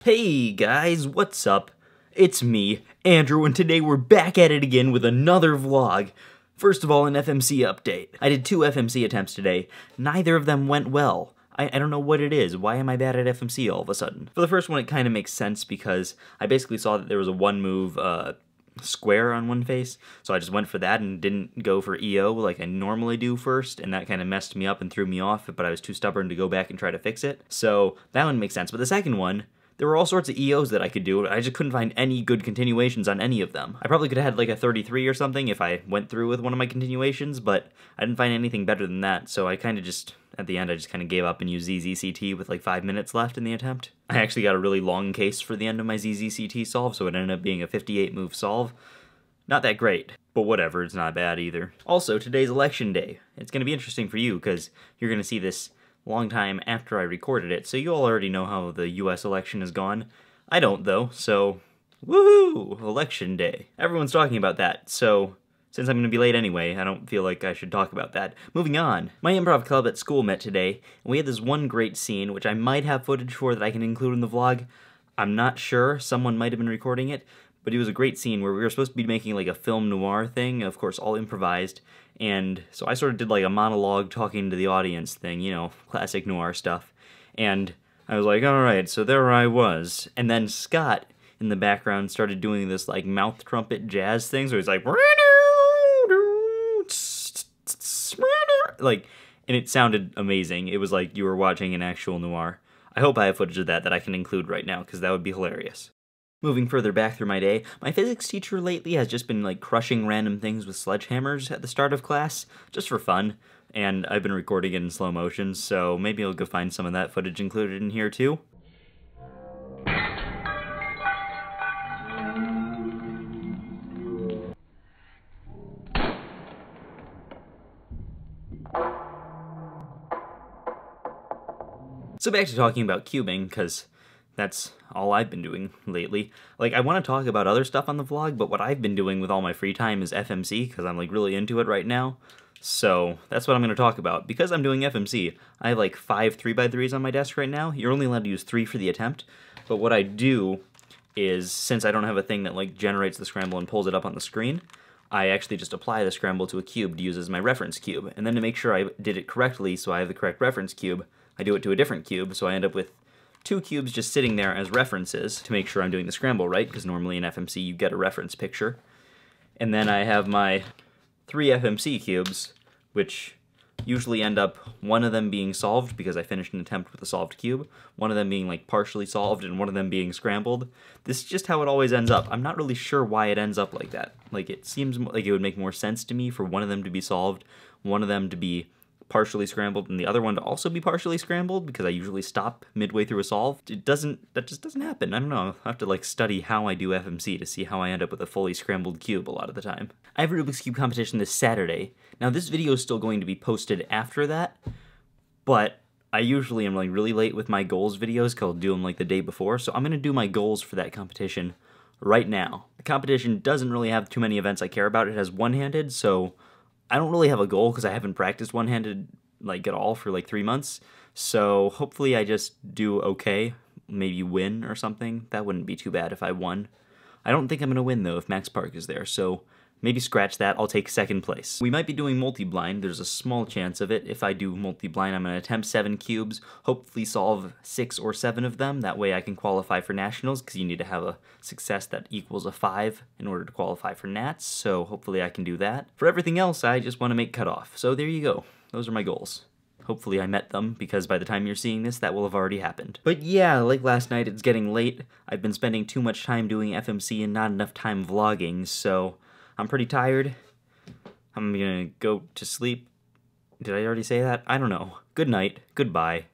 Hey guys, what's up? It's me, Andrew, and today we're back at it again with another vlog. First of all, an FMC update. I did 2 FMC attempts today. Neither of them went well. I don't know what it is. Why am I bad at FMC all of a sudden? For the first one, it kind of makes sense because I basically saw that there was a one move square on one face, so I just went for that and didn't go for EO like I normally do first, and that kind of messed me up and threw me off, but I was too stubborn to go back and try to fix it. So that one makes sense. But the second one, there were all sorts of EOs that I could do, I just couldn't find any good continuations on any of them. I probably could have had like a 33 or something if I went through with one of my continuations, but I didn't find anything better than that, so I kind of just, at the end, I just kind of gave up and used ZZCT with like 5 minutes left in the attempt. I actually got a really long case for the end of my ZZCT solve, so it ended up being a 58 move solve. Not that great, but whatever, it's not bad either. Also, today's election day. It's going to be interesting for you, because you're going to see this long time after I recorded it, so you all already know how the US election has gone. I don't, though, so woohoo! Election day. Everyone's talking about that, so since I'm going to be late anyway, I don't feel like I should talk about that. Moving on. My improv club at school met today, and we had this one great scene, which I might have footage for that I can include in the vlog. I'm not sure, someone might have been recording it, but it was a great scene where we were supposed to be making like a film noir thing, of course all improvised, and so I sort of did like a monologue talking to the audience thing, you know, classic noir stuff, and I was like, alright, so there I was, and then Scott in the background started doing this like mouth trumpet jazz thing, so he's like, and it sounded amazing. It was like you were watching an actual noir. I hope I have footage of that I can include right now, because that would be hilarious. Moving further back through my day, my physics teacher lately has just been like crushing random things with sledgehammers at the start of class, just for fun, and I've been recording it in slow motion, so maybe I'll go find some of that footage included in here too. So back to talking about cubing, because that's all I've been doing lately. Like, I want to talk about other stuff on the vlog, but what I've been doing with all my free time is FMC, because I'm like really into it right now. So that's what I'm going to talk about. Because I'm doing FMC, I have like 5 3x3s on my desk right now. You're only allowed to use 3 for the attempt. But what I do is, since I don't have a thing that like generates the scramble and pulls it up on the screen, I actually just apply the scramble to a cube to use as my reference cube. And then to make sure I did it correctly, so I have the correct reference cube, I do it to a different cube, so I end up with 2 cubes just sitting there as references to make sure I'm doing the scramble right, because normally in FMC you get a reference picture. And then I have my 3 FMC cubes, which usually end up one of them being solved because I finished an attempt with a solved cube, one of them being like partially solved, and one of them being scrambled. This is just how it always ends up. I'm not really sure why it ends up like that. Like, it seems like it would make more sense to me for one of them to be solved, one of them to be partially scrambled, and the other one to also be partially scrambled, because I usually stop midway through a solve. That just doesn't happen. I don't know. I have to like study how I do FMC to see how I end up with a fully scrambled cube a lot of the time. I have a Rubik's Cube competition this Saturday. Now this video is still going to be posted after that, but I usually am like really late with my goals videos, because I'll do them like the day before, so I'm going to do my goals for that competition right now. The competition doesn't really have too many events I care about. It has one-handed, so I don't really have a goal because I haven't practiced one-handed like at all for like 3 months, so hopefully I just do okay, maybe win or something. That wouldn't be too bad if I won. I don't think I'm going to win though if Max Park is there, so maybe scratch that, I'll take 2nd place. We might be doing multi-blind, there's a small chance of it. If I do multi-blind, I'm going to attempt 7 cubes, hopefully solve 6 or 7 of them, that way I can qualify for nationals, because you need to have a success that equals a 5 in order to qualify for nats, so hopefully I can do that. For everything else, I just want to make cutoff, so there you go. Those are my goals. Hopefully I met them, because by the time you're seeing this, that will have already happened. But yeah, like last night, it's getting late. I've been spending too much time doing FMC and not enough time vlogging, so I'm pretty tired. I'm gonna go to sleep. Did I already say that? I don't know. Good night. Goodbye.